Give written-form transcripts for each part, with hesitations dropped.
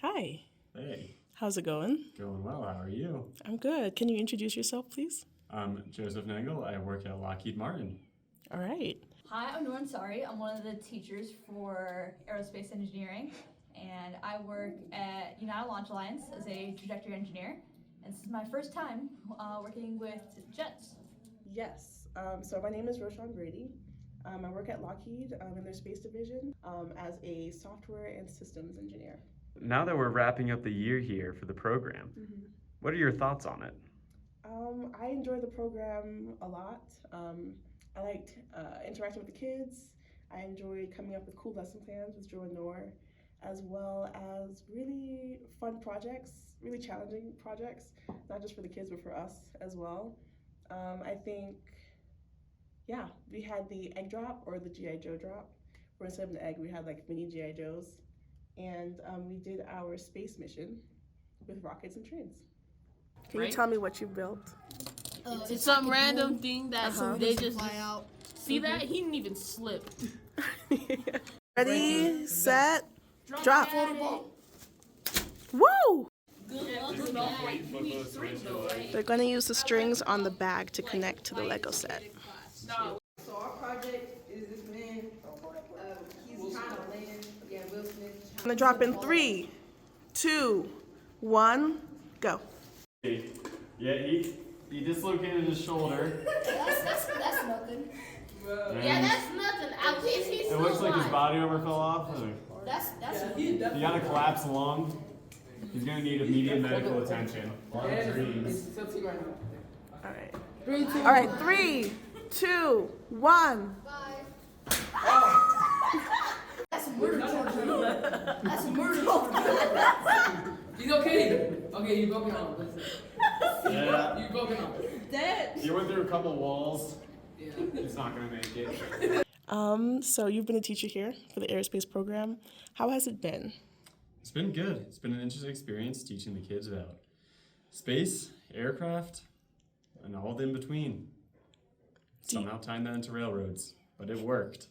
Hi. Hey. How's it going? Going well. How are you? I'm good. Can you introduce yourself, please? I'm Joseph Nangle. I work at Lockheed Martin. All right. Hi, I'm Norn Sari. I'm one of the teachers for Aerospace Engineering, and I work at United Launch Alliance as a trajectory engineer. And this is my first time working with jets. Yes. So my name is Roshan Brady. I work at Lockheed in their space division as a software and systems engineer. Now that we're wrapping up the year here for the program, what are your thoughts on it? I enjoy the program a lot. I liked interacting with the kids. I enjoyed coming up with cool lesson plans with Joe and Noor, as well as really fun projects, really challenging projects, not just for the kids, but for us as well. I think, yeah, we had the egg drop or the G.I. Joe drop, where instead of an egg, we had like mini G.I. Joes. And we did our space mission with rockets and trains. Can you tell me what you built? It's some random thing that they just fly out. See that? He didn't even slip. Ready, set, drop. Woo! They're going to use the strings on the bag to connect to the Lego set. So our project is this man. He's trying to land. Yeah, Will Smith. I'm going to drop in 3, 2, 1, go. Yeah, he dislocated his shoulder. That's nothing. Yeah, that's nothing. At least he's It looks like his body armor fell off. That's He got a collapsed lung. He's gonna need immediate medical attention. It's 15 right now. All right, 3, 2, 1. That's murder. That's murder. He's okay. Okay, you broke it arm. Yeah. You broke it arm. He went through a couple walls. He's not gonna make it. So you've been a teacher here for the aerospace program. How has it been? It's been good. It's been an interesting experience teaching the kids about space, aircraft, and all the in between. Somehow tying that into railroads, but it worked.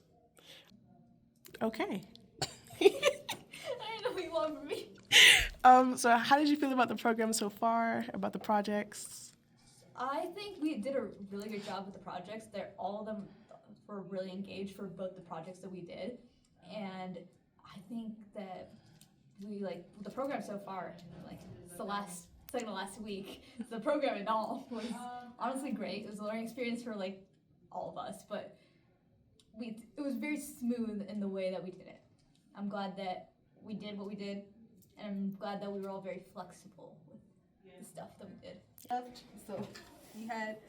Okay. I didn't know what you wanted from me. So how did you feel about the program so far, about the projects? I think we did a really good job with the projects. All of them were really engaged for both the projects that we did, and I think that we the program so far. It's the last week. The program and all was honestly great. It was a learning experience for all of us, but it was very smooth in the way that we did it. I'm glad that we did what we did, and I'm glad that we were all very flexible with the stuff that we did. So we had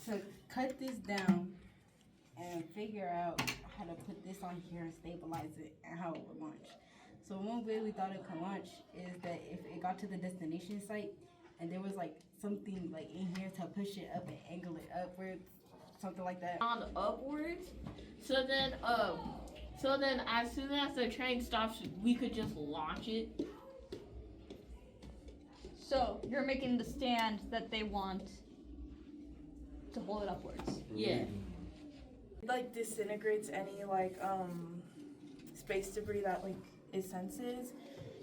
to cut this down and figure out how to put this on here and stabilize it and how it would launch. So one way we thought it could launch is that if it got to the destination site and there was something in here to push it up and angle it upwards, something like that. On upwards. So then as soon as the train stops, we could just launch it. So you're making the stand that they want to hold it upwards. Yeah. It disintegrates any space debris that it senses.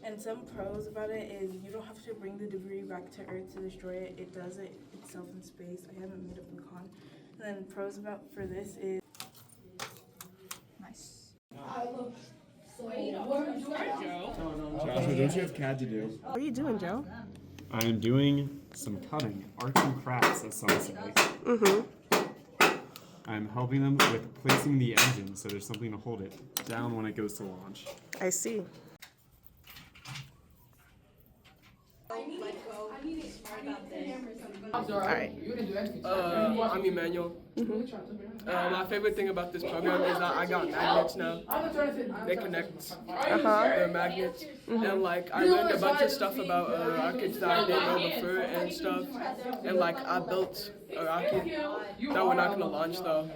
And some pros about it is you don't have to bring the debris back to Earth to destroy it. It does it itself in space. I haven't made up the con. And then pros for this is Nice. Joshua, don't you have CAD to do? What are you doing, Joe? I am doing some cutting, arts and crafts, as some say. I'm helping them with placing the engine so there's something to hold it down when it goes to launch. I see. Alright. I'm Emmanuel. My favorite thing about this program is that I got magnets now. They connect the magnets. And I learned a bunch of stuff about rockets that I didn't know before and stuff. And I built a rocket that we're not gonna launch though.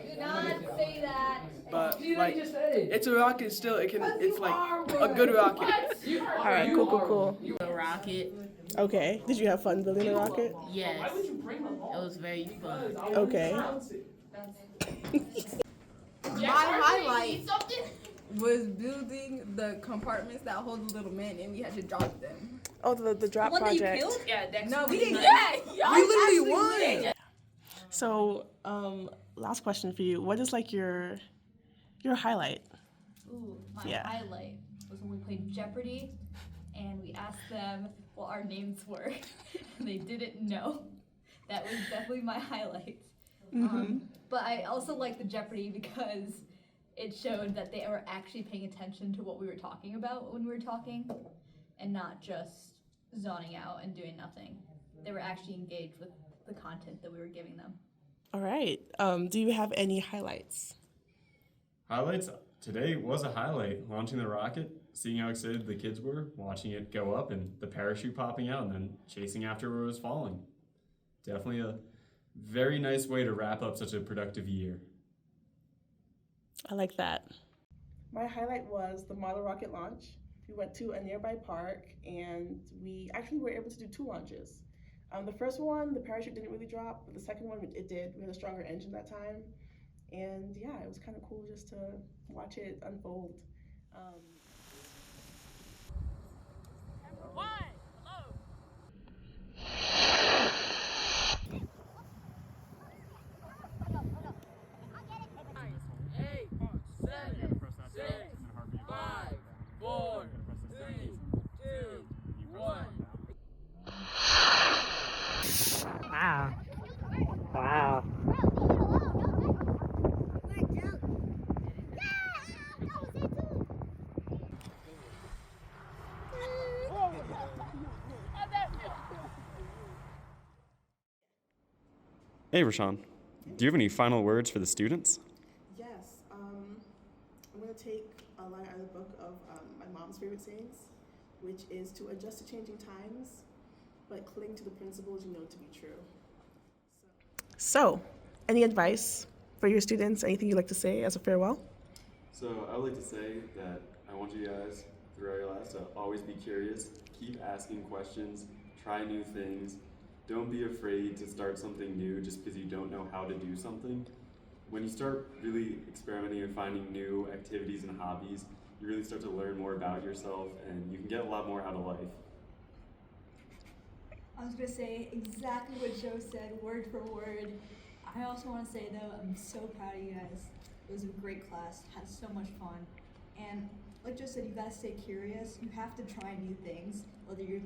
But it's a rocket still. It's a good rocket. Alright, cool. A rocket. Okay. Did you have fun building a rocket? Yes. It was very fun. Okay. My highlight was building the compartments that hold the little men, and we had to drop them. Oh, the drop One that you project. killed? Yeah, that's No, we didn't. We literally won. So, last question for you. What is like your highlight? Ooh, my Yeah. highlight was when we played Jeopardy and we asked them what our names were. And they didn't know. That was definitely my highlight. But I also liked the Jeopardy because it showed that they were actually paying attention to what we were talking about when we were talking and not just zoning out and doing nothing. They were actually engaged with the content that we were giving them. All right. Do you have any highlights? Highlights today was a highlight. Launching the rocket, seeing how excited the kids were, watching it go up, and the parachute popping out, and then chasing after where it was falling. Definitely a very nice way to wrap up such a productive year. I like that. My highlight was the model rocket launch. We went to a nearby park and we actually were able to do 2 launches. The first one, the parachute didn't really drop, but the second one, it did. We had a stronger engine that time. And yeah, it was kind of cool just to watch it unfold. Wow. Wow. Hey, Rashawn, do you have any final words for the students? Yes, I'm going to take a line out of the book of my mom's favorite sayings, which is to adjust to changing times, but cling to the principles you know to be true. So, any advice for your students? Anything you'd like to say as a farewell? So I would like to say that I want you guys throughout your lives to always be curious, keep asking questions, try new things. Don't be afraid to start something new just because you don't know how to do something. When you start really experimenting and finding new activities and hobbies, you really start to learn more about yourself and you can get a lot more out of life. I was gonna say exactly what Joe said, word for word. I also want to say though, I'm so proud of you guys. It was a great class, had so much fun, and like Joe said, you gotta stay curious. You have to try new things, whether you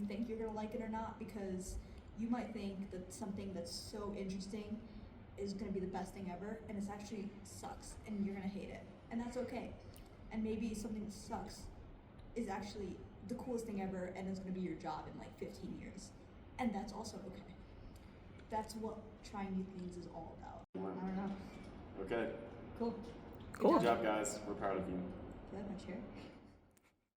think you're gonna like it or not, because you might think that something that's so interesting is gonna be the best thing ever, and it's actually sucks, and you're gonna hate it, and that's okay. And maybe something that sucks is actually the coolest thing ever, and it's gonna be your job in like 15 years. And that's also okay. That's what trying new things is all about. I don't know. Okay. Cool. Cool. Good job, guys. We're proud of you. Do I have my chair?